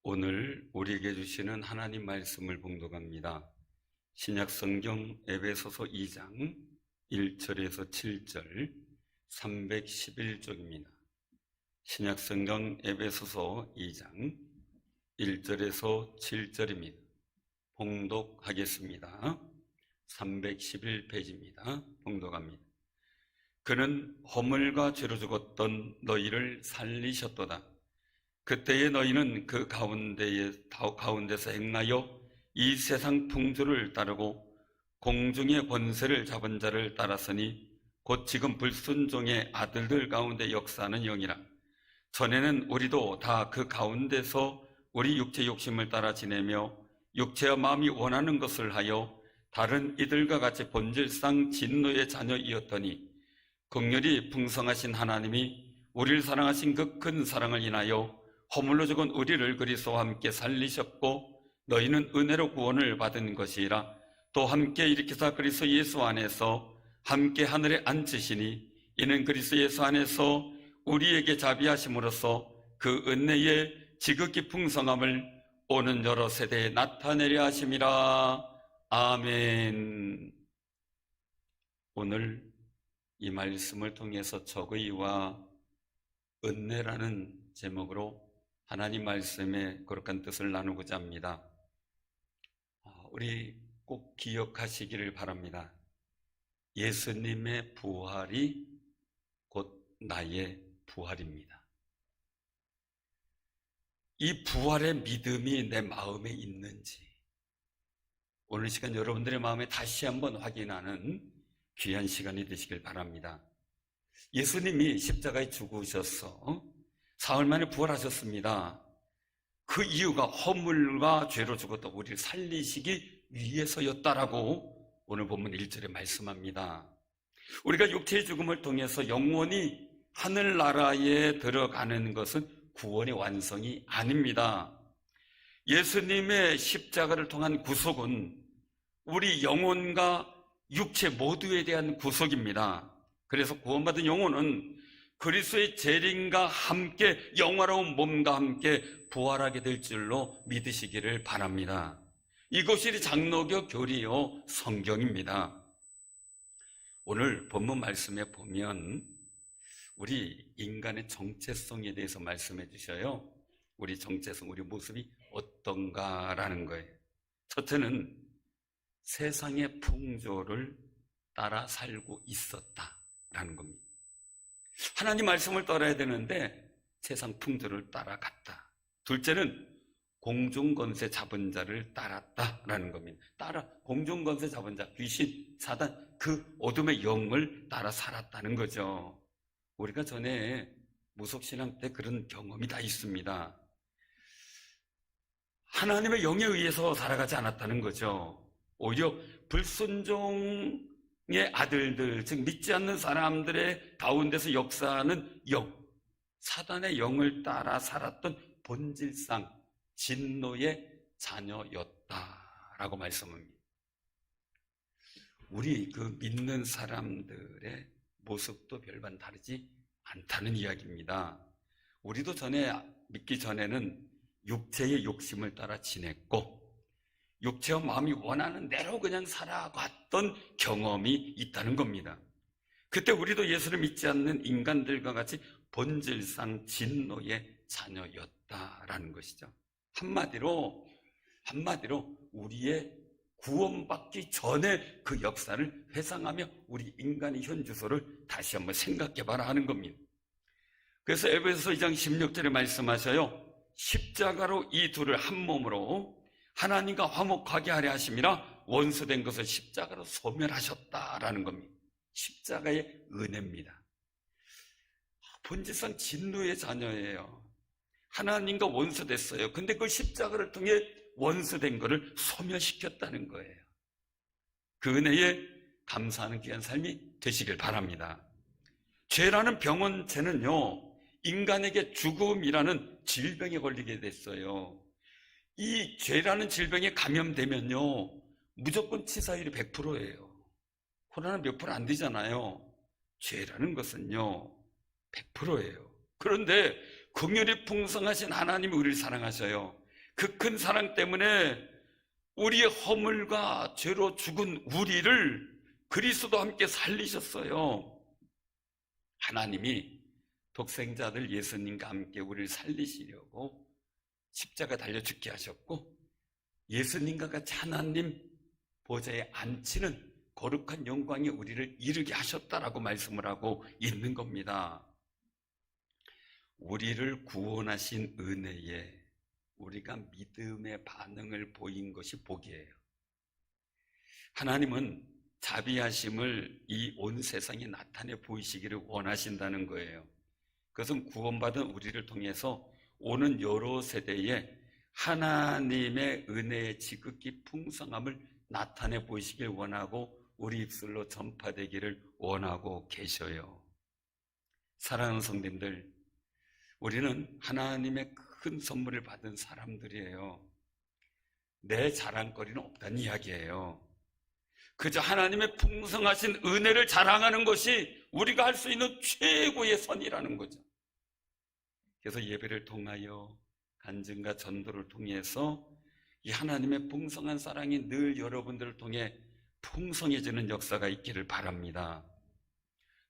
오늘 우리에게 주시는 하나님 말씀을 봉독합니다. 신약성경 에베소서 2장 1절에서 7절 311쪽입니다. 신약성경 에베소서 2장 1절에서 7절입니다. 봉독하겠습니다. 311페이지입니다. 봉독합니다. 그는 허물과 죄로 죽었던 너희를 살리셨도다. 그때의 너희는 그 가운데서 행하여 이 세상 풍조를 따르고 공중의 권세를 잡은 자를 따랐으니 곧 지금 불순종의 아들들 가운데 역사하는 영이라. 전에는 우리도 다 그 가운데서 우리 육체 욕심을 따라 지내며 육체와 마음이 원하는 것을 하여 다른 이들과 같이 본질상 진노의 자녀이었더니 긍휼이 풍성하신 하나님이 우리를 사랑하신 그 큰 사랑을 인하여 허물로 죽은 우리를 그리스도와 함께 살리셨고 너희는 은혜로 구원을 받은 것이라. 또 함께 일으키사 그리스도 예수 안에서 함께 하늘에 앉으시니 이는 그리스도 예수 안에서 우리에게 자비하심으로써 그 은혜의 지극히 풍성함을 오는 여러 세대에 나타내려 하심이라. 아멘. 오늘 이 말씀을 통해서 적의와 은혜라는 제목으로 하나님 말씀의 거룩한 뜻을 나누고자 합니다. 우리 꼭 기억하시기를 바랍니다. 예수님의 부활이 곧 나의 부활입니다. 이 부활의 믿음이 내 마음에 있는지 오늘 시간 여러분들의 마음에 다시 한번 확인하는 귀한 시간이 되시길 바랍니다. 예수님이 십자가에 죽으셔서 사흘 만에 부활하셨습니다. 그 이유가 허물과 죄로 죽었던 우리를 살리시기 위해서였다라고 오늘 본문 1절에 말씀합니다. 우리가 육체의 죽음을 통해서 영원히 하늘나라에 들어가는 것은 구원의 완성이 아닙니다. 예수님의 십자가를 통한 구속은 우리 영혼과 육체 모두에 대한 구속입니다. 그래서 구원받은 영혼은 그리스도의 재림과 함께 영화로운 몸과 함께 부활하게 될 줄로 믿으시기를 바랍니다. 이것이 장로교 교리요 성경입니다. 오늘 본문 말씀에 보면 우리 인간의 정체성에 대해서 말씀해 주셔요. 우리 정체성, 우리 모습이 어떤가라는 거예요. 첫째는 세상의 풍조를 따라 살고 있었다라는 겁니다. 하나님 말씀을 따라야 되는데 세상 풍조를 따라갔다. 둘째는 공중권세 잡은 자를 따랐다라는 겁니다. 공중권세 잡은 자, 귀신, 사단, 그 어둠의 영을 따라 살았다는 거죠. 우리가 전에 무속신앙 때 그런 경험이 다 있습니다. 하나님의 영에 의해서 살아가지 않았다는 거죠. 오히려 불순종의 아들들, 즉 믿지 않는 사람들의 가운데서 역사하는 영, 사단의 영을 따라 살았던 본질상 진노의 자녀였다라고 말씀합니다. 우리 그 믿는 사람들의 모습도 별반 다르지 않다는 이야기입니다. 우리도 믿기 전에는 육체의 욕심을 따라 지냈고 육체와 마음이 원하는 대로 그냥 살아갔던 경험이 있다는 겁니다. 그때 우리도 예수를 믿지 않는 인간들과 같이 본질상 진노의 자녀였다라는 것이죠. 한마디로 우리의 구원받기 전에 그 역사를 회상하며 우리 인간의 현주소를 다시 한번 생각해봐라 하는 겁니다. 그래서 에베소서 2장 16절에 말씀하셔요. 십자가로 이 둘을 한 몸으로 하나님과 화목하게 하려 하심이라 원수된 것을 십자가로 소멸하셨다라는 겁니다. 십자가의 은혜입니다. 본질상 진노의 자녀예요. 하나님과 원수됐어요. 근데 그 십자가를 통해 원수된 것을 소멸시켰다는 거예요. 그 은혜에 감사하는 귀한 삶이 되시길 바랍니다. 죄라는 병원체는요, 인간에게 죽음이라는 질병에 걸리게 됐어요. 이 죄라는 질병에 감염되면요, 무조건 치사율이 100%예요. 코로나는 몇 프로 안 되잖아요. 죄라는 것은요, 100%예요. 그런데 긍휼이 풍성하신 하나님이 우리를 사랑하셔요. 그 큰 사랑 때문에 우리의 허물과 죄로 죽은 우리를 그리스도와 함께 살리셨어요. 하나님이 독생자들 예수님과 함께 우리를 살리시려고 십자가 달려 죽게 하셨고, 예수님과 같이 하나님 보좌에 앉히는 거룩한 영광에 우리를 이르게 하셨다라고 말씀을 하고 있는 겁니다. 우리를 구원하신 은혜에 우리가 믿음의 반응을 보인 것이 복이에요. 하나님은 자비하심을 이 온 세상에 나타내 보이시기를 원하신다는 거예요. 그것은 구원받은 우리를 통해서 오는 여러 세대에 하나님의 은혜의 지극히 풍성함을 나타내 보이시길 원하고 우리 입술로 전파되기를 원하고 계셔요. 사랑하는 성도님들, 우리는 하나님의 큰 선물을 받은 사람들이에요. 내 자랑거리는 없다는 이야기예요. 그저 하나님의 풍성하신 은혜를 자랑하는 것이 우리가 할 수 있는 최고의 선이라는 거죠. 그래서 예배를 통하여 간증과 전도를 통해서 이 하나님의 풍성한 사랑이 늘 여러분들을 통해 풍성해지는 역사가 있기를 바랍니다.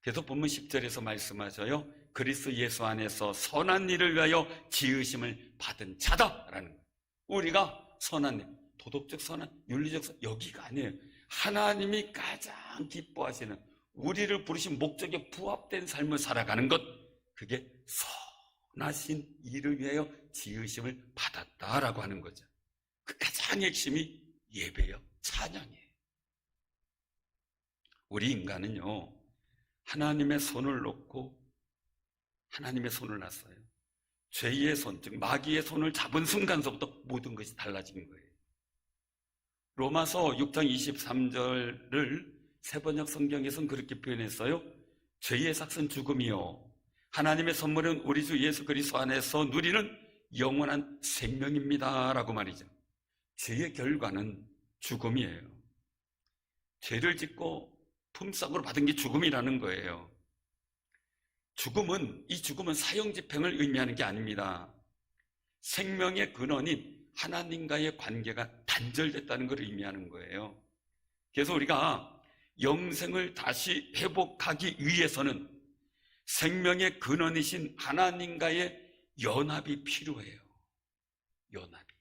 그래서 본문 10절에서 말씀하셔요. 그리스도 예수 안에서 선한 일을 위하여 지으심을 받은 자다라는 거예요. 우리가 선한 일, 도덕적 선한, 윤리적 선한, 여기가 아니에요. 하나님이 가장 기뻐하시는, 우리를 부르신 목적에 부합된 삶을 살아가는 것, 그게 선하신 일을 위하여 지으심을 받았다라고 하는 거죠. 그 가장 핵심이 예배요, 찬양이에요. 우리 인간은요, 하나님의 손을 놓고 하나님의 손을 놨어요. 죄의 손, 즉 마귀의 손을 잡은 순간서부터 모든 것이 달라진 거예요. 로마서 6장 23절을 세번역 성경에서는 그렇게 표현했어요. 죄의 삭은 죽음이요, 하나님의 선물은 우리 주 예수 그리스도 안에서 누리는 영원한 생명입니다 라고 말이죠. 죄의 결과는 죽음이에요. 죄를 짓고 품삯으로 받은 게 죽음이라는 거예요. 이 죽음은 사형집행을 의미하는 게 아닙니다. 생명의 근원인 하나님과의 관계가 단절됐다는 걸 의미하는 거예요. 그래서 우리가 영생을 다시 회복하기 위해서는 생명의 근원이신 하나님과의 연합이 필요해요. 연합이.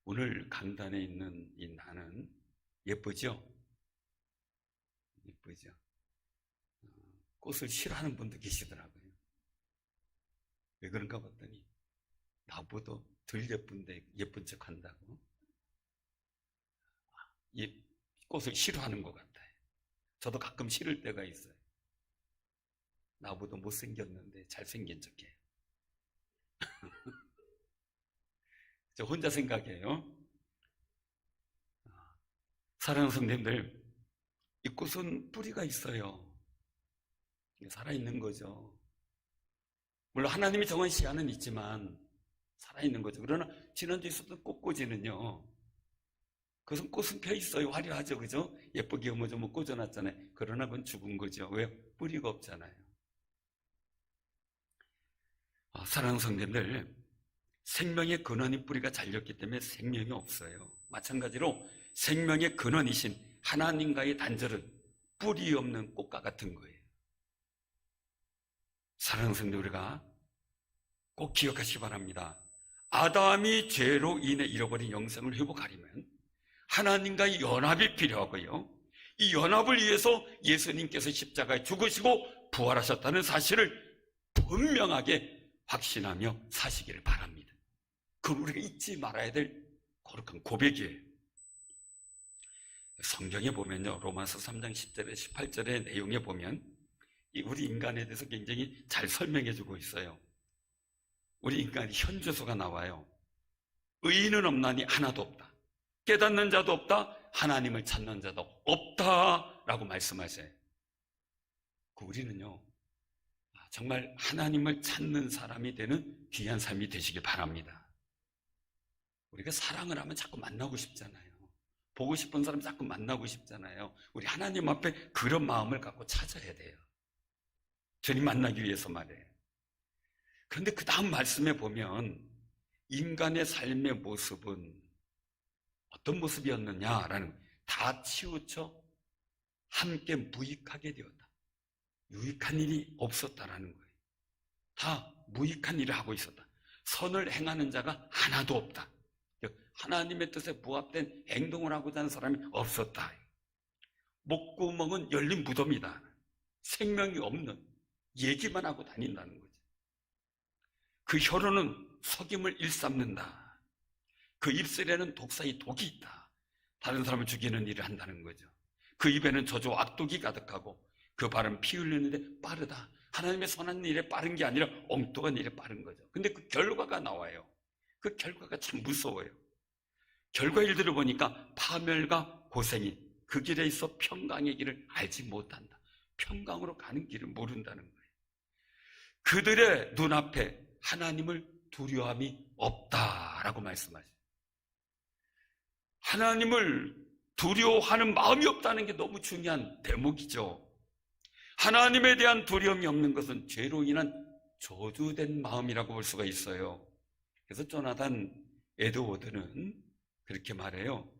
오늘 강단에 있는 이 나는 예쁘죠? 예쁘죠? 꽃을 싫어하는 분도 계시더라고요. 왜 그런가 봤더니 나보다 덜 예쁜데 예쁜 척 한다고. 이 꽃을 싫어하는 것 같아요. 저도 가끔 싫을 때가 있어요. 나보다 못생겼는데 잘생긴 척해요. 저 혼자 생각해요. 사랑하는 성도님들, 이 꽃은 뿌리가 있어요. 살아있는 거죠. 물론 하나님이 정한 시간은 있지만 살아있는 거죠. 그러나 지난주에 있었던 꽃꽂이는요, 그것은 꽃은 펴 있어요. 화려하죠, 그죠? 예쁘게 뭐 꽂아놨잖아요. 그러나 그건 죽은 거죠. 왜요? 뿌리가 없잖아요. 사랑하는 성도님들, 생명의 근원인 뿌리가 잘렸기 때문에 생명이 없어요. 마찬가지로 생명의 근원이신 하나님과의 단절은 뿌리 없는 꽃과 같은 거예요. 사랑하는 성도, 우리가 꼭 기억하시기 바랍니다. 아담이 죄로 인해 잃어버린 영생을 회복하려면 하나님과의 연합이 필요하고요, 이 연합을 위해서 예수님께서 십자가에 죽으시고 부활하셨다는 사실을 분명하게 확신하며 사시기를 바랍니다. 그건 우리가 잊지 말아야 될 거룩한 고백이에요. 성경에 보면요, 로마서 3장 10절에 18절의 내용에 보면 우리 인간에 대해서 굉장히 잘 설명해 주고 있어요. 우리 인간이 현주소가 나와요. 의인은 없나니 하나도 없다. 깨닫는 자도 없다. 하나님을 찾는 자도 없다라고 말씀하세요. 우리는요, 정말 하나님을 찾는 사람이 되는 귀한 삶이 되시길 바랍니다. 우리가 사랑을 하면 자꾸 만나고 싶잖아요. 보고 싶은 사람 자꾸 만나고 싶잖아요. 우리 하나님 앞에 그런 마음을 갖고 찾아야 돼요. 주님 만나기 위해서 말이에요. 그런데 그 다음 말씀에 보면 인간의 삶의 모습은 어떤 모습이었느냐라는, 다 치우쳐 함께 무익하게 되었다. 유익한 일이 없었다라는 거예요. 다 무익한 일을 하고 있었다. 선을 행하는 자가 하나도 없다. 하나님의 뜻에 부합된 행동을 하고자 하는 사람이 없었다. 목구멍은 열린 무덤이다. 생명이 없는, 얘기만 하고 다닌다는 거죠. 그 혀로는 속임을 일삼는다. 그 입술에는 독사의 독이 있다. 다른 사람을 죽이는 일을 한다는 거죠. 그 입에는 저주와 악독이 가득하고 그 발은 피 흘리는데 빠르다. 하나님의 선한 일에 빠른 게 아니라 엉뚱한 일에 빠른 거죠. 근데 그 결과가 나와요. 그 결과가 참 무서워요. 결과 일들을 보니까 파멸과 고생이 그 길에 있어 평강의 길을 알지 못한다. 평강으로 가는 길을 모른다는 거예요. 그들의 눈앞에 하나님을 두려움이 없다라고 말씀하셔요. 하나님을 두려워하는 마음이 없다는 게 너무 중요한 대목이죠. 하나님에 대한 두려움이 없는 것은 죄로 인한 저주된 마음이라고 볼 수가 있어요. 그래서 조나단 에드워드는 그렇게 말해요.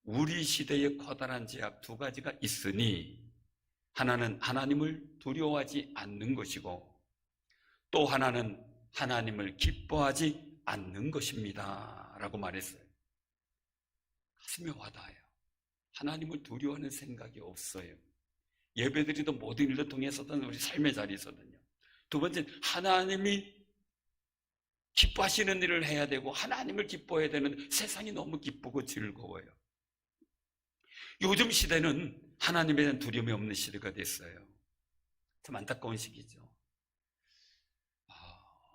우리 시대의 커다란 죄악 두 가지가 있으니 하나는 하나님을 두려워하지 않는 것이고 또 하나는 하나님을 기뻐하지 않는 것입니다 라고 말했어요. 가슴에 와닿아요. 하나님을 두려워하는 생각이 없어요. 예배드리던 모든 일을 통해서든 우리 삶의 자리에서든요. 두 번째는 하나님이 기뻐하시는 일을 해야 되고 하나님을 기뻐해야 되는, 세상이 너무 기쁘고 즐거워요. 요즘 시대는 하나님에 대한 두려움이 없는 시대가 됐어요. 참 안타까운 시기죠.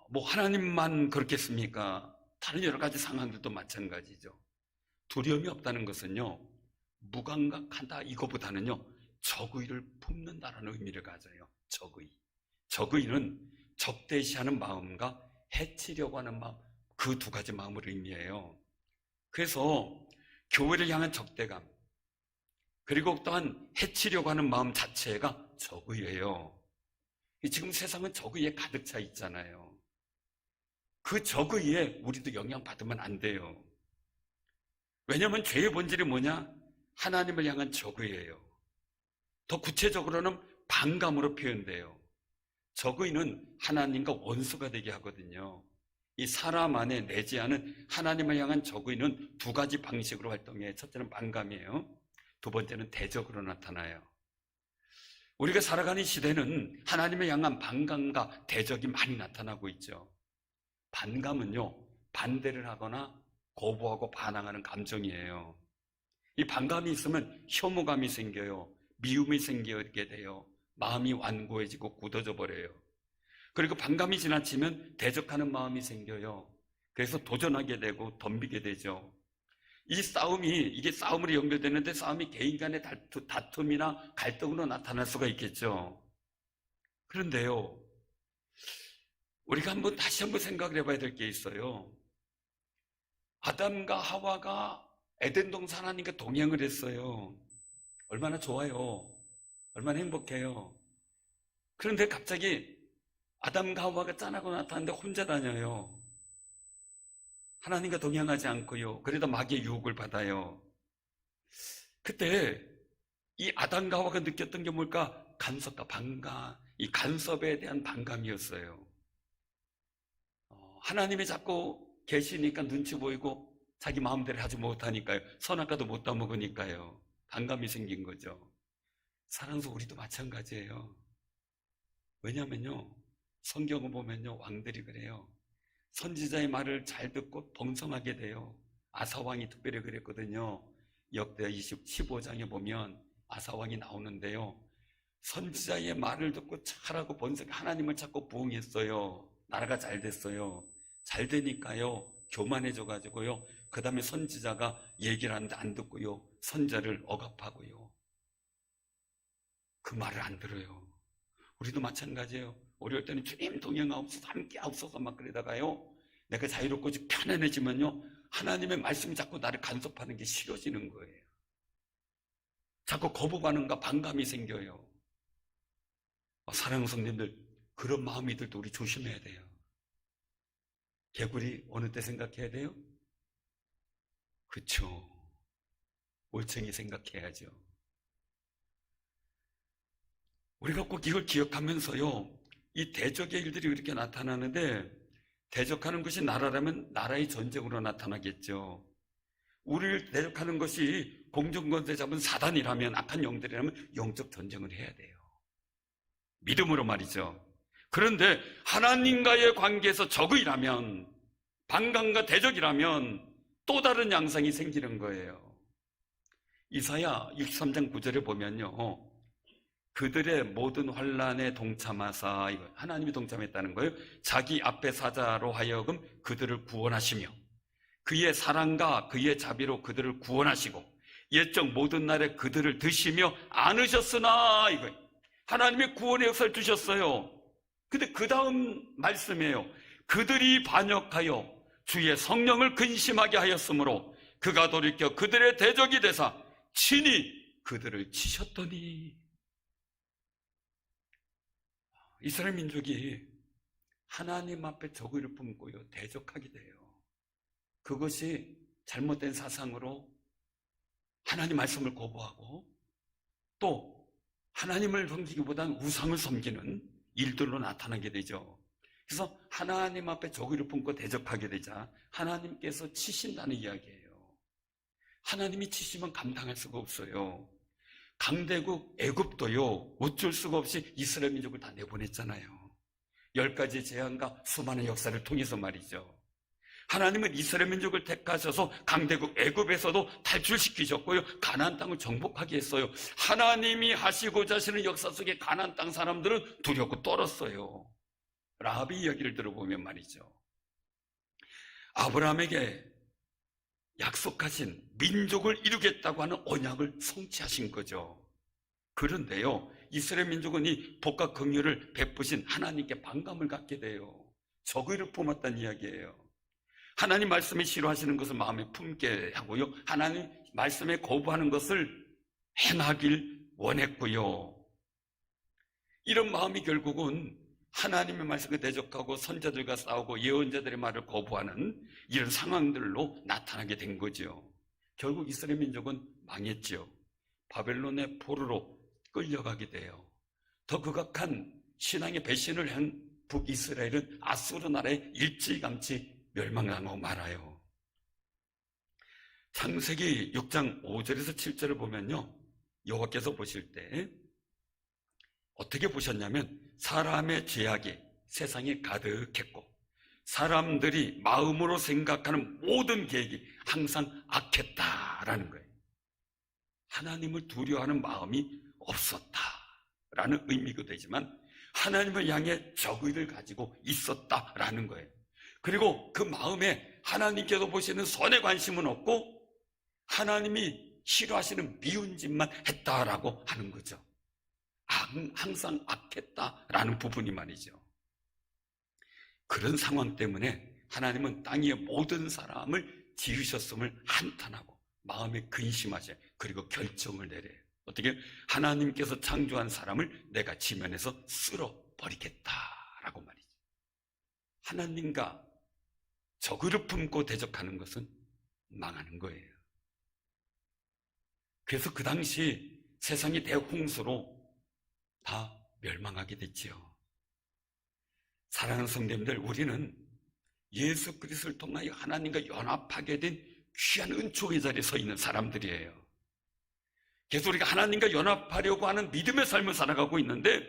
뭐 하나님만 그렇겠습니까? 다른 여러 가지 상황들도 마찬가지죠. 두려움이 없다는 것은요, 무감각하다 이거보다는요, 적의를 품는다라는 의미를 가져요. 적의는 적대시하는 마음과 해치려고 하는 마음, 그 두 가지 마음을 의미해요. 그래서 교회를 향한 적대감, 그리고 또한 해치려고 하는 마음 자체가 적의예요. 지금 세상은 적의에 가득 차 있잖아요. 그 적의에 우리도 영향받으면 안 돼요. 왜냐하면 죄의 본질이 뭐냐? 하나님을 향한 적의예요. 더 구체적으로는 반감으로 표현돼요. 적의는 하나님과 원수가 되게 하거든요. 이 사람 안에 내재하는 하나님을 향한 적의는 두 가지 방식으로 활동해요. 첫째는 반감이에요. 두 번째는 대적으로 나타나요. 우리가 살아가는 시대는 하나님을 향한 반감과 대적이 많이 나타나고 있죠. 반감은요, 반대를 하거나 거부하고 반항하는 감정이에요. 이 반감이 있으면 혐오감이 생겨요. 미움이 생기게 돼요. 마음이 완고해지고 굳어져 버려요. 그리고 반감이 지나치면 대적하는 마음이 생겨요. 그래서 도전하게 되고 덤비게 되죠. 이 싸움이, 이게 싸움으로 연결되는데 싸움이 개인 간의 다툼이나 갈등으로 나타날 수가 있겠죠. 그런데요, 우리가 다시 한번 생각을 해봐야 될 게 있어요. 아담과 하와가 에덴 동산 하나님과 동행을 했어요. 얼마나 좋아요. 얼마나 행복해요. 그런데 갑자기 아담과 하와가 짠하고 나타났는데 혼자 다녀요. 하나님과 동행하지 않고요. 그러다 마귀의 유혹을 받아요. 그때 이 아담과 하와가 느꼈던 게 뭘까? 간섭과 반감, 이 간섭에 대한 반감이었어요. 하나님이 자꾸 계시니까 눈치 보이고 자기 마음대로 하지 못하니까요. 선악과도 못 따먹으니까요. 반감이 생긴 거죠. 사랑스러운 우리도 마찬가지예요. 왜냐하면요, 성경을 보면요, 왕들이 그래요. 선지자의 말을 잘 듣고 동성하게 돼요. 아사왕이 특별히 그랬거든요. 역대 15장에 보면 아사왕이 나오는데요, 선지자의 말을 듣고 잘하고 번성해 하나님을 찾고 부응했어요. 나라가 잘 됐어요. 잘 되니까요, 교만해져가지고요, 그 다음에 선지자가 얘기를 하는데 안 듣고요, 선자를 억압하고요, 그 말을 안 들어요. 우리도 마찬가지예요. 어려울 때는 주님 동행하옵소서, 함께 하옵소서 막 그러다가요, 내가 자유롭고 편안해지면요, 하나님의 말씀이 자꾸 나를 간섭하는 게 싫어지는 거예요. 자꾸 거부 반응과 반감이 생겨요. 사랑하는 성도님들, 그런 마음이 들 때 우리 조심해야 돼요. 개구리 어느 때 생각해야 돼요? 그쵸. 올챙이 생각해야죠. 우리가 꼭 이걸 기억하면서요, 이 대적의 일들이 이렇게 나타나는데, 대적하는 것이 나라라면 나라의 전쟁으로 나타나겠죠. 우리를 대적하는 것이 공중권세 잡은 사단이라면, 악한 영들이라면 영적 전쟁을 해야 돼요. 믿음으로 말이죠. 그런데 하나님과의 관계에서 적이라면, 반감과 대적이라면 또 다른 양상이 생기는 거예요. 이사야 63장 9절에 보면요, 그들의 모든 환난에 동참하사, 이거 하나님이 동참했다는 거예요. 자기 앞에 사자로 하여금 그들을 구원하시며 그의 사랑과 그의 자비로 그들을 구원하시고 옛적 모든 날에 그들을 드시며 안으셨으나, 이거 하나님의 구원의 역사를 두셨어요. 근데 그 다음 말씀이에요. 그들이 반역하여 주의 성령을 근심하게 하였으므로 그가 돌이켜 그들의 대적이 되사 친히 그들을 치셨더니. 이스라엘 민족이 하나님 앞에 적의를 품고요, 대적하게 돼요. 그것이 잘못된 사상으로 하나님 말씀을 거부하고 또 하나님을 섬기기보다는 우상을 섬기는 일들로 나타나게 되죠. 그래서 하나님 앞에 적의를 품고 대적하게 되자 하나님께서 치신다는 이야기예요. 하나님이 치시면 감당할 수가 없어요. 강대국 애굽도요, 어쩔 수가 없이 이스라엘 민족을 다 내보냈잖아요. 10가지 재앙과 수많은 역사를 통해서 말이죠. 하나님은 이스라엘 민족을 택하셔서 강대국 애굽에서도 탈출시키셨고요, 가나안 땅을 정복하게 했어요. 하나님이 하시고자 하시는 역사 속에 가나안 땅 사람들은 두렵고 떨었어요. 라합의 이야기를 들어보면 말이죠, 아브라함에게 약속하신 민족을 이루겠다고 하는 언약을 성취하신 거죠. 그런데요, 이스라엘 민족은 이 복과 긍휼을 베푸신 하나님께 반감을 갖게 돼요. 적의를 품었다는 이야기예요. 하나님 말씀에 싫어하시는 것을 마음에 품게 하고요, 하나님 말씀에 거부하는 것을 행하길 원했고요. 이런 마음이 결국은 하나님의 말씀에 대적하고 선자들과 싸우고 예언자들의 말을 거부하는 이런 상황들로 나타나게 된 거죠. 결국 이스라엘 민족은 망했죠. 바벨론의 포로로 끌려가게 돼요. 더 극악한 신앙의 배신을 한 북이스라엘은 아수르 나라에 일찌감치 멸망하고 말아요. 창세기 6장 5절에서 7절을 보면요, 여호와께서 보실 때 어떻게 보셨냐면 사람의 죄악이 세상에 가득했고 사람들이 마음으로 생각하는 모든 계획이 항상 악했다라는 거예요. 하나님을 두려워하는 마음이 없었다라는 의미가 되지만 하나님을 향해 적의를 가지고 있었다라는 거예요. 그리고 그 마음에 하나님께서 보시는 선에 관심은 없고 하나님이 싫어하시는 미운 짓만 했다라고 하는 거죠. 항상 악했다라는 부분이 말이죠. 그런 상황 때문에 하나님은 땅 위의 모든 사람을 지으셨음을 한탄하고 마음에 근심하셔요. 그리고 결정을 내려요. 어떻게? 하나님께서 창조한 사람을 내가 지면에서 쓸어버리겠다라고 말이죠. 하나님과 적의를 품고 대적하는 것은 망하는 거예요. 그래서 그 당시 세상이 대홍수로 다 멸망하게 됐지요. 사랑하는 성도님들, 우리는 예수 그리스도를 통하여 하나님과 연합하게 된 귀한 은총의 자리에 서 있는 사람들이에요. 그래서 우리가 하나님과 연합하려고 하는 믿음의 삶을 살아가고 있는데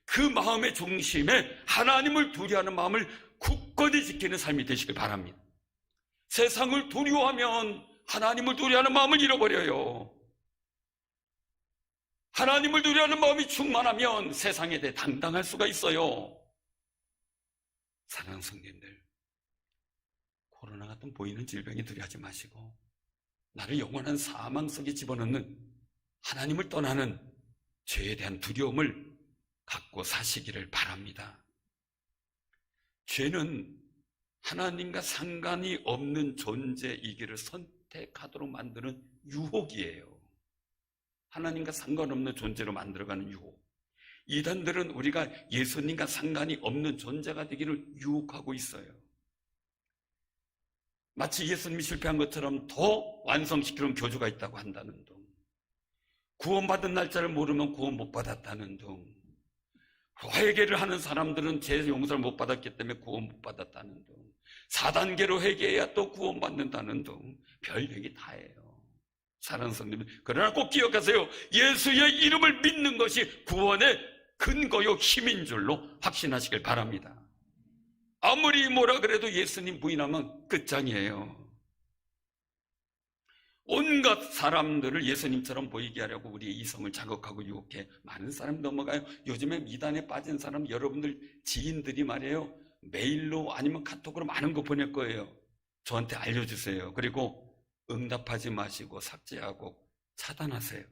그 마음의 중심에 하나님을 두려워하는 마음을 굳건히 지키는 삶이 되시길 바랍니다. 세상을 두려워하면 하나님을 두려워하는 마음을 잃어버려요. 하나님을 두려워하는 마음이 충만하면 세상에 대해 당당할 수가 있어요. 사랑하는 성도님들, 코로나 같은 보이는 질병에 두려워하지 마시고 나를 영원한 사망 속에 집어넣는 하나님을 떠나는 죄에 대한 두려움을 갖고 사시기를 바랍니다. 죄는 하나님과 상관이 없는 존재이기를 선택하도록 만드는 유혹이에요. 하나님과 상관없는 존재로 만들어가는 유혹. 이단들은 우리가 예수님과 상관이 없는 존재가 되기를 유혹하고 있어요. 마치 예수님이 실패한 것처럼 더 완성시키는 교주가 있다고 한다는 둥, 구원받은 날짜를 모르면 구원 못 받았다는 둥, 회개를 하는 사람들은 죄 용서를 못 받았기 때문에 구원 못 받았다는 둥, 4단계로 회개해야 또 구원받는다는 둥, 별 얘기 다 해요. 사랑하는 성도님, 그러나 꼭 기억하세요. 예수의 이름을 믿는 것이 구원의 근거요 힘인 줄로 확신하시길 바랍니다. 아무리 뭐라 그래도 예수님 부인하면 끝장이에요. 온갖 사람들을 예수님처럼 보이게 하려고 우리의 이성을 자극하고 유혹해 많은 사람이 넘어가요. 요즘에 미단에 빠진 사람, 여러분들 지인들이 말이에요, 메일로 아니면 카톡으로 많은 거 보낼 거예요. 저한테 알려주세요. 그리고 응답하지 마시고 삭제하고 차단하세요.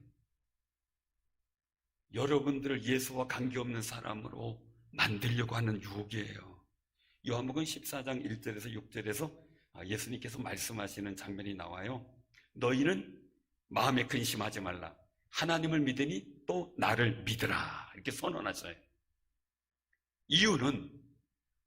여러분들을 예수와 관계없는 사람으로 만들려고 하는 유혹이에요. 요한복음 14장 1절에서 6절에서 예수님께서 말씀하시는 장면이 나와요. 너희는 마음에 근심하지 말라. 하나님을 믿으니 또 나를 믿으라. 이렇게 선언하셔요. 이유는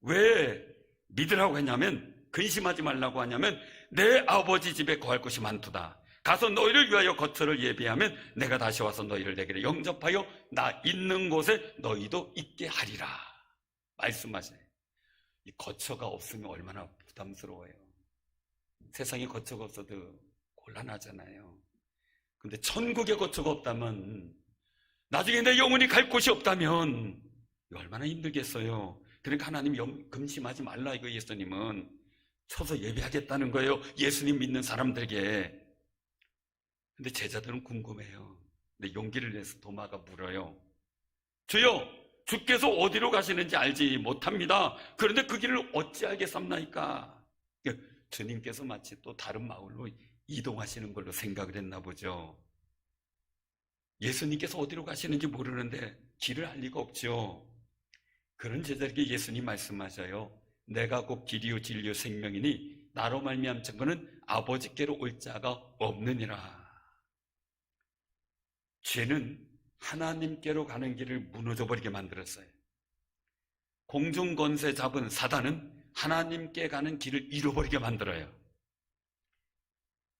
왜 믿으라고 했냐면, 근심하지 말라고 하냐면, 내 아버지 집에 거할 곳이 많도다. 가서 너희를 위하여 거처를 예비하면 내가 다시 와서 너희를 내게 영접하여 나 있는 곳에 너희도 있게 하리라 말씀하세요. 이 거처가 없으면 얼마나 부담스러워요. 세상에 거처가 없어도 곤란하잖아요. 근데 천국에 거처가 없다면, 나중에 내 영혼이 갈 곳이 없다면 얼마나 힘들겠어요. 그러니까 하나님 근심하지 말라, 이거 예수님은 서서 예배하겠다는 거예요, 예수님 믿는 사람들에게. 근데 제자들은 궁금해요. 근데 용기를 내서 도마가 물어요. 주여, 주께서 어디로 가시는지 알지 못합니다. 그런데 그 길을 어찌 알겠습니까? 주님께서 마치 또 다른 마을로 이동하시는 걸로 생각을 했나 보죠. 예수님께서 어디로 가시는지 모르는데 길을 알 리가 없죠. 그런 제자에게 예수님 말씀하셔요. 내가 곧 길이요 진리요 생명이니 나로 말미암 증거는 아버지께로 올 자가 없느니라. 죄는 하나님께로 가는 길을 무너져버리게 만들었어요. 공중권세 잡은 사단은 하나님께 가는 길을 잃어버리게 만들어요.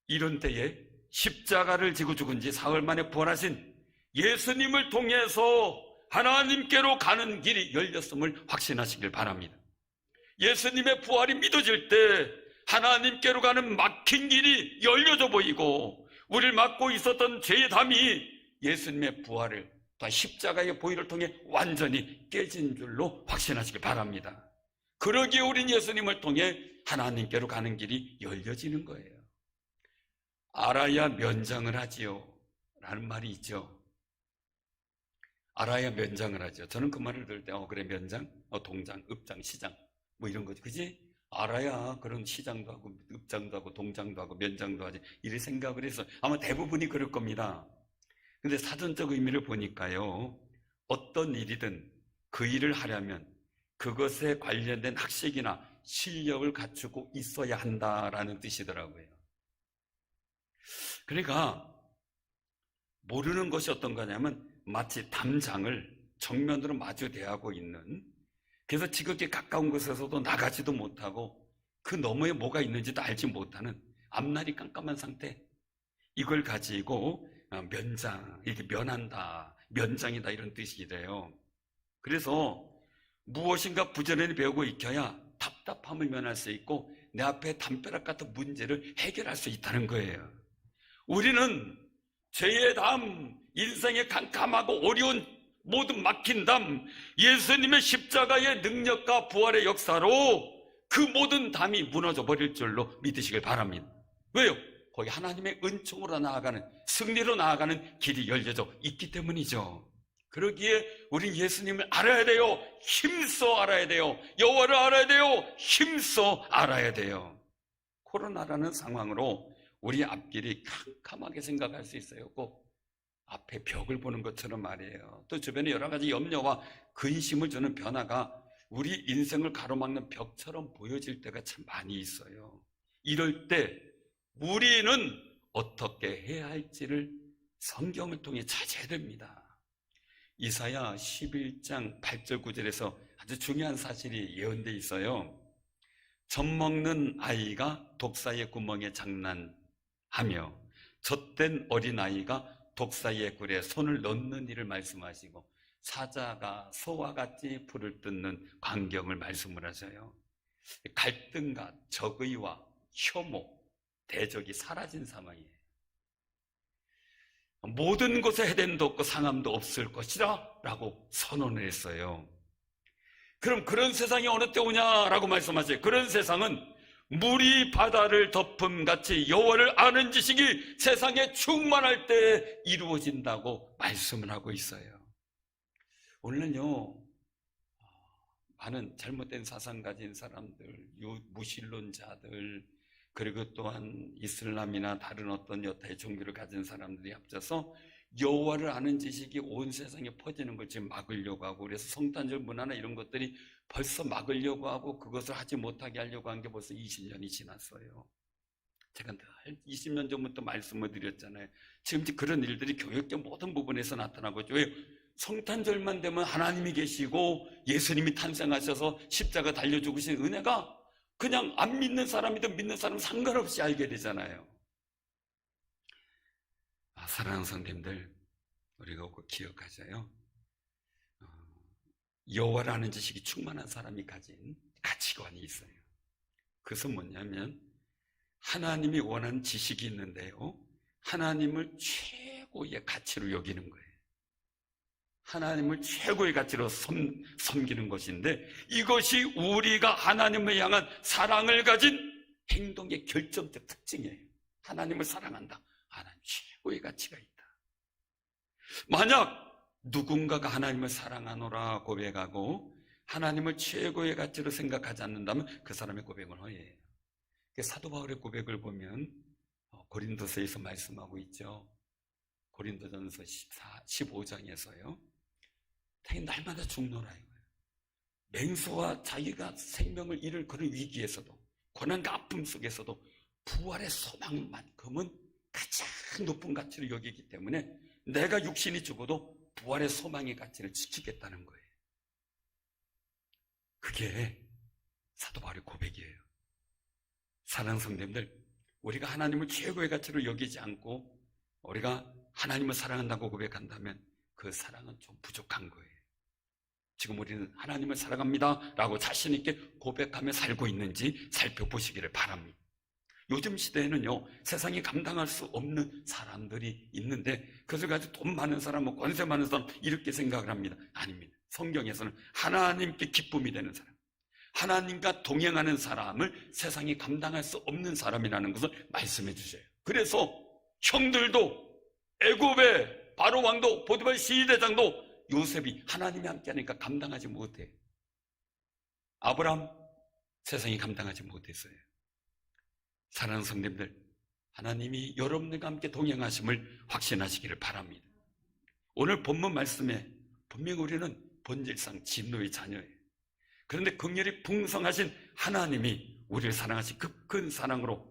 이런 때에 십자가를 지고 죽은 지 사흘 만에 부활하신 예수님을 통해서 하나님께로 가는 길이 열렸음을 확신하시길 바랍니다. 예수님의 부활이 믿어질 때 하나님께로 가는 막힌 길이 열려져 보이고, 우리를 막고 있었던 죄의 담이 예수님의 부활을, 또 십자가의 보혈을 통해 완전히 깨진 줄로 확신하시기 바랍니다. 그러기에 우린 예수님을 통해 하나님께로 가는 길이 열려지는 거예요. 알아야 면장을 하지요 라는 말이 있죠. 알아야 면장을 하죠. 저는 그 말을 들을 때 그래, 면장, 동장, 읍장, 시장 뭐 이런 거지, 그지? 알아야 그런 시장도 하고 읍장도 하고 동장도 하고 면장도 하지, 이런 생각을 해서 아마 대부분이 그럴 겁니다. 근데 사전적 의미를 보니까요, 어떤 일이든 그 일을 하려면 그것에 관련된 학식이나 실력을 갖추고 있어야 한다라는 뜻이더라고요. 그러니까 모르는 것이 어떤 거냐면, 마치 담장을 정면으로 마주 대하고 있는, 그래서 지극히 가까운 곳에서도 나가지도 못하고 그 너머에 뭐가 있는지도 알지 못하는 앞날이 깜깜한 상태, 이걸 가지고 면장, 이렇게 면한다, 면장이다, 이런 뜻이래요. 그래서 무엇인가 부지런히 배우고 익혀야 답답함을 면할 수 있고 내 앞에 담벼락 같은 문제를 해결할 수 있다는 거예요. 우리는 죄의 담, 인생의 캄캄하고 어려운 모든 막힌 담, 예수님의 십자가의 능력과 부활의 역사로 그 모든 담이 무너져 버릴 줄로 믿으시길 바랍니다. 왜요? 거기 하나님의 은총으로 나아가는, 승리로 나아가는 길이 열려져 있기 때문이죠. 그러기에 우린 예수님을 알아야 돼요. 힘써 알아야 돼요. 여호와를 알아야 돼요. 힘써 알아야 돼요. 코로나라는 상황으로 우리 앞길이 캄캄하게 생각할 수 있어요. 꼭 앞에 벽을 보는 것처럼 말이에요. 또 주변에 여러 가지 염려와 근심을 주는 변화가 우리 인생을 가로막는 벽처럼 보여질 때가 참 많이 있어요. 이럴 때 우리는 어떻게 해야 할지를 성경을 통해 찾아야 됩니다. 이사야 11장 8절 9절에서 아주 중요한 사실이 예언되어 있어요. 젖 먹는 아이가 독사의 구멍에 장난하며 젖된 어린아이가 독사의 굴에 손을 넣는 일을 말씀하시고, 사자가 소와 같이 풀을 뜯는 광경을 말씀을 하셔요. 갈등과 적의와 혐오, 대적이 사라진 상황이에요. 모든 곳에 해됨도 없고 상함도 없을 것이라 라고 선언을 했어요. 그럼 그런 세상이 어느 때 오냐라고 말씀하세요. 그런 세상은 물이 바다를 덮음같이 여호와를 아는 지식이 세상에 충만할 때 이루어진다고 말씀을 하고 있어요. 오늘은요, 많은 잘못된 사상 가진 사람들, 무신론자들, 그리고 또한 이슬람이나 다른 어떤 여타의 종교를 가진 사람들이 합쳐서 여호와를 아는 지식이 온 세상에 퍼지는 걸 지금 막으려고 하고, 그래서 성탄절 문화나 이런 것들이 벌써 막으려고 하고 그것을 하지 못하게 하려고 한 게 벌써 20년이 지났어요. 제가 늘 20년 전부터 말씀을 드렸잖아요. 지금 그런 일들이 교육적 모든 부분에서 나타나고 있죠. 왜? 성탄절만 되면 하나님이 계시고 예수님이 탄생하셔서 십자가 달려 죽으신 은혜가 그냥 안 믿는 사람이든 믿는 사람 상관없이 알게 되잖아요. 사랑하는 성도님들, 우리가 꼭 기억하자요. 여호와를 아는 지식이 충만한 사람이 가진 가치관이 있어요. 그것은 뭐냐면 하나님이 원하는 지식이 있는데요, 하나님을 최고의 가치로 여기는 거예요. 하나님을 최고의 가치로 섬기는 것인데, 이것이 우리가 하나님을 향한 사랑을 가진 행동의 결정적 특징이에요. 하나님을 사랑한다. 하나님 최고의 가치가 있다. 만약 누군가가 하나님을 사랑하노라 고백하고 하나님을 최고의 가치로 생각하지 않는다면 그 사람의 고백은 허예예요. 사도 바울의 고백을 보면 고린도서에서 말씀하고 있죠. 고린도전서 15장에서요. 날마다 죽노라 이거예요. 맹수와 자기가 생명을 잃을 그런 위기에서도, 고난과 아픔 속에서도 부활의 소망만큼은 가장 높은 가치를 여기기 때문에 내가 육신이 죽어도 부활의 소망의 가치를 지키겠다는 거예요. 그게 사도 바울의 고백이에요. 사랑하는 성도님들, 우리가 하나님을 최고의 가치로 여기지 않고 우리가 하나님을 사랑한다고 고백한다면 그 사랑은 좀 부족한 거예요. 지금 우리는 하나님을 사랑합니다 라고 자신 있게 고백하며 살고 있는지 살펴보시기를 바랍니다. 요즘 시대에는요, 세상이 감당할 수 없는 사람들이 있는데 그것을 가지고 돈 많은 사람, 권세 많은 사람 이렇게 생각을 합니다. 아닙니다. 성경에서는 하나님께 기쁨이 되는 사람, 하나님과 동행하는 사람을 세상이 감당할 수 없는 사람이라는 것을 말씀해 주셔요. 그래서 형들도, 애굽의 바로 왕도, 보디발 시대장도 요셉이 하나님이 함께하니까 감당하지 못해. 아브라함 세상이 감당하지 못했어요. 사랑하는 성도님들, 하나님이 여러분들과 함께 동행하심을 확신하시기를 바랍니다. 오늘 본문 말씀에 분명히 우리는 본질상 진노의 자녀예요. 그런데 긍휼이 풍성하신 하나님이 우리를 사랑하신 그 큰 사랑으로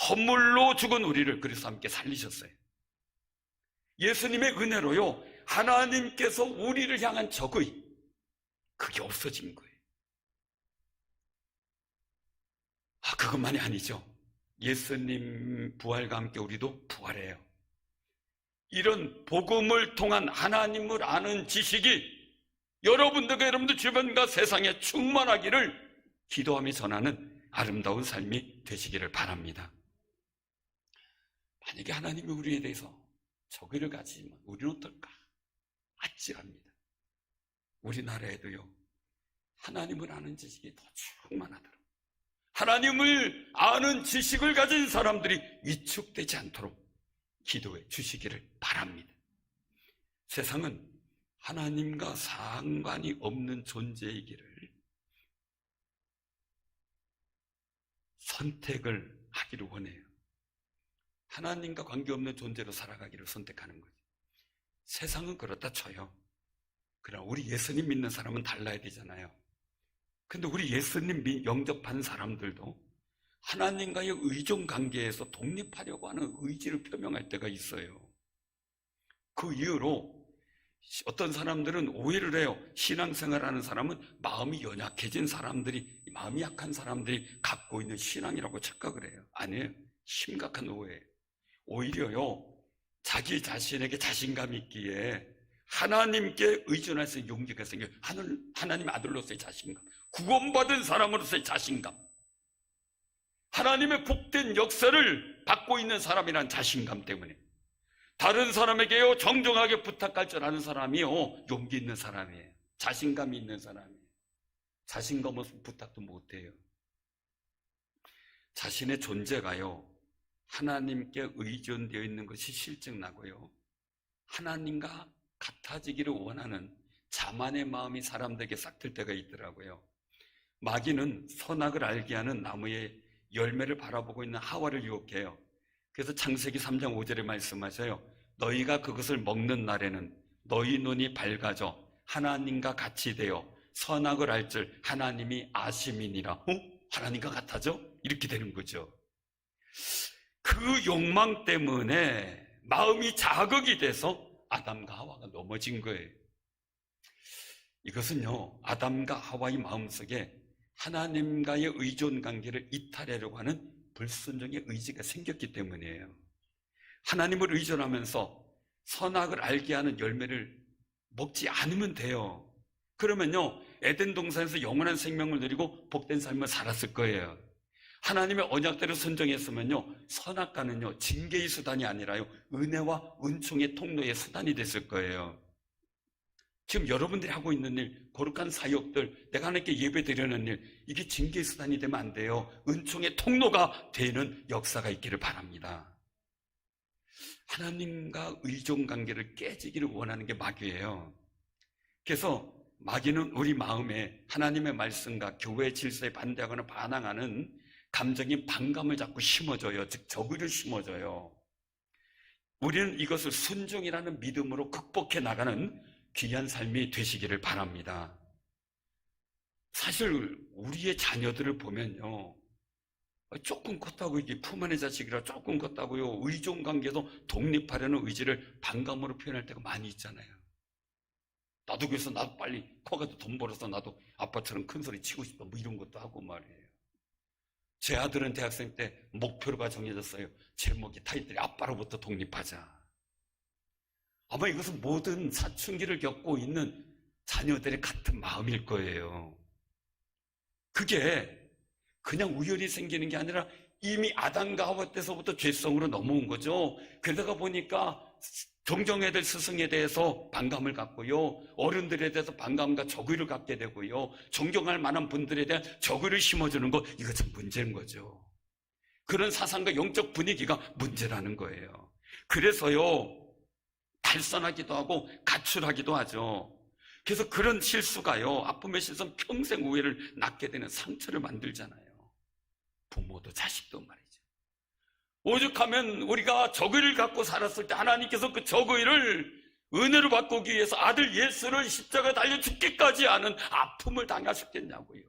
허물로 죽은 우리를 그래서 함께 살리셨어요. 예수님의 은혜로요, 하나님께서 우리를 향한 적의, 그게 없어진 거예요. 그것만이 아니죠. 예수님 부활과 함께 우리도 부활해요. 이런 복음을 통한 하나님을 아는 지식이 여러분들과 여러분들 주변과 세상에 충만하기를 기도하며 전하는 아름다운 삶이 되시기를 바랍니다. 만약에 하나님이 우리에 대해서 적의를 가지면 우리는 어떨까? 아찔합니다. 우리나라에도요, 하나님을 아는 지식이 더 충만하도록, 하나님을 아는 지식을 가진 사람들이 위축되지 않도록 기도해 주시기를 바랍니다. 세상은 하나님과 상관이 없는 존재이기를 선택을 하기를 원해요. 하나님과 관계없는 존재로 살아가기를 선택하는 거죠. 세상은 그렇다 쳐요. 그러나 우리 예수님 믿는 사람은 달라야 되잖아요. 근데 우리 예수님 영접한 사람들도 하나님과의 의존 관계에서 독립하려고 하는 의지를 표명할 때가 있어요. 그 이유로 어떤 사람들은 오해를 해요. 신앙생활하는 사람은 마음이 연약해진 사람들이, 마음이 약한 사람들이 갖고 있는 신앙이라고 착각을 해요. 아니에요. 심각한 오해예요. 오히려요, 자기 자신에게 자신감 있기에 하나님께 의존할 수 있는 용기가 생겨요. 하나님의 아들로서의 자신감, 구원받은 사람으로서의 자신감, 하나님의 복된 역사를 받고 있는 사람이란 자신감 때문에 다른 사람에게요 정정하게 부탁할 줄 아는 사람이요 용기 있는 사람이에요. 자신감이 있는 사람이에요. 자신감 없으면 부탁도 못해요. 자신의 존재가요 하나님께 의존되어 있는 것이 실증나고요, 하나님과 같아지기를 원하는 자만의 마음이 사람들에게 싹틀 때가 있더라고요. 마귀는 선악을 알게 하는 나무의 열매를 바라보고 있는 하와를 유혹해요. 그래서 창세기 3장 5절에 말씀하셔요. 너희가 그것을 먹는 날에는 너희 눈이 밝아져 하나님과 같이 되어 선악을 알 줄 하나님이 아심이니라. 하나님과 같아져? 이렇게 되는 거죠. 그 욕망 때문에 마음이 자극이 돼서 아담과 하와가 넘어진 거예요. 이것은요, 아담과 하와의 마음속에 하나님과의 의존 관계를 이탈하려고 하는 불순종의 의지가 생겼기 때문이에요. 하나님을 의존하면서 선악을 알게 하는 열매를 먹지 않으면 돼요. 그러면요, 에덴 동산에서 영원한 생명을 누리고 복된 삶을 살았을 거예요. 하나님의 언약대로 순종했으면요, 선악과는요 징계의 수단이 아니라요 은혜와 은총의 통로의 수단이 됐을 거예요. 지금 여러분들이 하고 있는 일, 거룩한 사역들, 내가 하나님께 예배 드리는 일, 이게 징계의 수단이 되면 안 돼요. 은총의 통로가 되는 역사가 있기를 바랍니다. 하나님과 의존 관계를 깨지기를 원하는 게 마귀예요. 그래서 마귀는 우리 마음에 하나님의 말씀과 교회의 질서에 반대하거나 반항하는 감정인 반감을 자꾸 심어줘요. 즉 적의를 심어줘요. 우리는 이것을 순종이라는 믿음으로 극복해 나가는 귀한 삶이 되시기를 바랍니다. 사실 우리의 자녀들을 보면요, 조금 컸다고 이게 품 안의 자식이라 조금 컸다고요 의존관계에서 독립하려는 의지를 반감으로 표현할 때가 많이 있잖아요. 나도 그래서 나도 빨리 커가지고 돈 벌어서 나도 아빠처럼 큰 소리 치고 싶다 뭐 이런 것도 하고 말이에요. 제 아들은 대학생 때 목표가 정해졌어요. 제목이 타이틀이 아빠로부터 독립하자. 아마 이것은 모든 사춘기를 겪고 있는 자녀들의 같은 마음일 거예요. 그게 그냥 우연히 생기는 게 아니라 이미 아담과 하와 때서부터 죄성으로 넘어온 거죠. 그러다가 보니까 정정해야 될 스승에 대해서 반감을 갖고요, 어른들에 대해서 반감과 적의를 갖게 되고요, 존경할 만한 분들에 대한 적의를 심어주는 거, 이거 참 문제인 거죠. 그런 사상과 영적 분위기가 문제라는 거예요. 그래서요 발산하기도 하고 가출하기도 하죠. 그래서 그런 실수가요 아픔의 실수는 평생 오해를 낳게 되는 상처를 만들잖아요. 부모도 자식도 말이죠. 오죽하면 우리가 적의를 갖고 살았을 때 하나님께서 그 적의를 은혜로 바꾸기 위해서 아들 예수를 십자가에 달려 죽기까지 하는 아픔을 당하셨겠냐고요.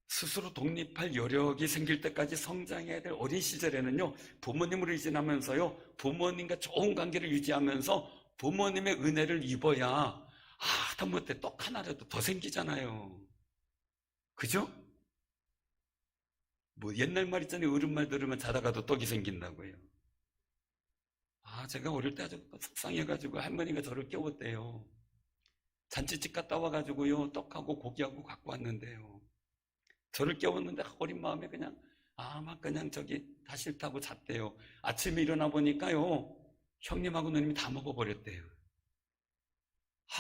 스스로 독립할 여력이 생길 때까지 성장해야 될 어린 시절에는요 부모님을 의존하면서요 부모님과 좋은 관계를 유지하면서 부모님의 은혜를 입어야 하다못해 떡 하나라도 더 생기잖아요. 그죠? 뭐 옛날 말 있잖아요. 어른말 들으면 자다가도 떡이 생긴다고요. 제가 어릴 때 아주 속상해가지고 할머니가 저를 깨웠대요. 잔치집 갔다 와가지고요 떡하고 고기하고 갖고 왔는데요, 저를 깨웠는데 어린 마음에 그냥 막 그냥 다 싫다고 잤대요. 아침에 일어나 보니까요 형님하고 누님이 다 먹어버렸대요.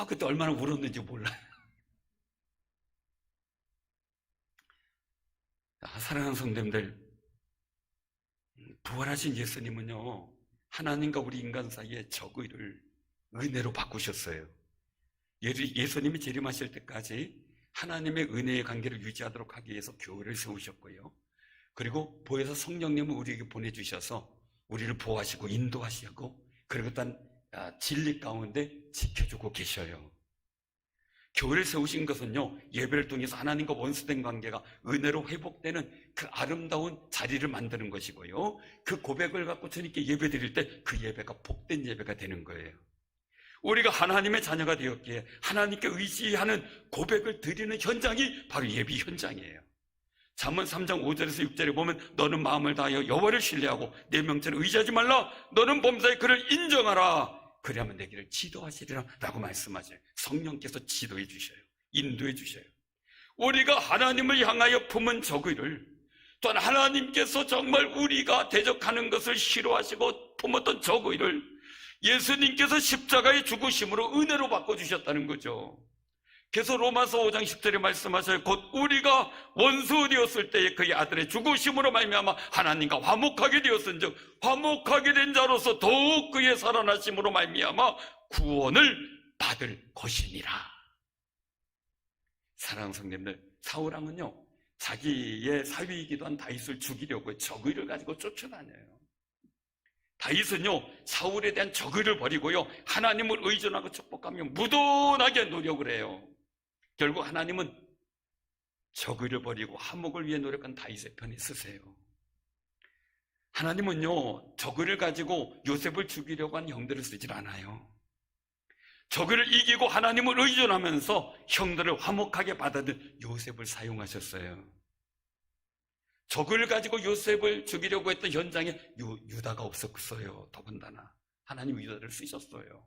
그때 얼마나 울었는지 몰라요. 사랑하는 성도님들, 부활하신 예수님은요 하나님과 우리 인간 사이의 적의를 은혜로 바꾸셨어요. 예수님이 재림하실 때까지 하나님의 은혜의 관계를 유지하도록 하기 위해서 교회를 세우셨고요, 그리고 보혜사 성령님을 우리에게 보내주셔서 우리를 보호하시고 인도하시고, 그리고 또 진리 가운데 지켜주고 계셔요. 교회를 세우신 것은요, 예배를 통해서 하나님과 원수된 관계가 은혜로 회복되는 그 아름다운 자리를 만드는 것이고요, 그 고백을 갖고 주님께 예배 드릴 때 그 예배가 복된 예배가 되는 거예요. 우리가 하나님의 자녀가 되었기에 하나님께 의지하는 고백을 드리는 현장이 바로 예배 현장이에요. 잠언 3장 5절에서 6절에 보면 너는 마음을 다하여 여호와를 신뢰하고 내 명체를 의지하지 말라. 너는 범사에 그를 인정하라. 그리하면 내 길을 지도하시리라 라고 말씀하셔요. 성령께서 지도해 주셔요. 인도해 주셔요. 우리가 하나님을 향하여 품은 저그를, 또한 하나님께서 정말 우리가 대적하는 것을 싫어하시고 품었던 저그를 예수님께서 십자가의 죽으심으로 은혜로 바꿔주셨다는 거죠. 그래서 로마서 5장 10절에 말씀하셔요. 곧 우리가 원수 되었을 때에 그의 아들의 죽으심으로 말미암아 하나님과 화목하게 되었은즉 화목하게 된 자로서 더욱 그의 살아나심으로 말미암아 구원을 받을 것이니라. 사랑하는 성도님들, 사울왕은요, 자기의 사위이기도 한 다윗을 죽이려고 적의를 가지고 쫓아다녀요. 다윗은요, 사울에 대한 적의를 버리고요, 하나님을 의존하고 축복하며 무던하게 노력을 해요. 결국 하나님은 적의를 버리고 화목을 위해 노력한 다윗의 편에 서세요. 하나님은요, 적의를 가지고 요셉을 죽이려고 한 형들을 쓰질 않아요. 적의를 이기고 하나님을 의존하면서 형들을 화목하게 받아든 요셉을 사용하셨어요. 적을 가지고 요셉을 죽이려고 했던 현장에 유다가 없었어요. 더군다나 하나님 유다를 쓰셨어요.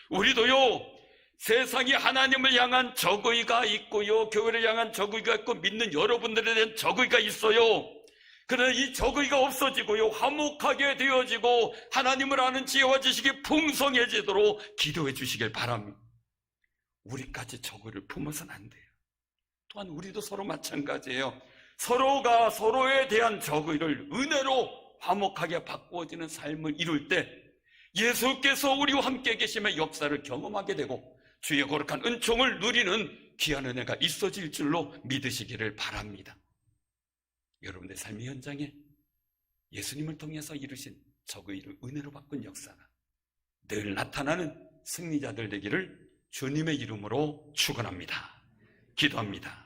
우리도요, 세상이 하나님을 향한 적의가 있고요, 교회를 향한 적의가 있고 믿는 여러분들에 대한 적의가 있어요. 그러나 이 적의가 없어지고요, 화목하게 되어지고 하나님을 아는 지혜와 지식이 풍성해지도록 기도해 주시길 바랍니다. 우리까지 적의를 품어서는 안 돼요. 또한 우리도 서로 마찬가지예요. 서로가 서로에 대한 적의를 은혜로 화목하게 바꾸어지는 삶을 이룰 때 예수께서 우리와 함께 계심의 역사를 경험하게 되고 주의 거룩한 은총을 누리는 귀한 은혜가 있어질 줄로 믿으시기를 바랍니다. 여러분의 삶의 현장에 예수님을 통해서 이루신 적의를 은혜로 바꾼 역사가 늘 나타나는 승리자들 되기를 주님의 이름으로 축원합니다. 기도합니다.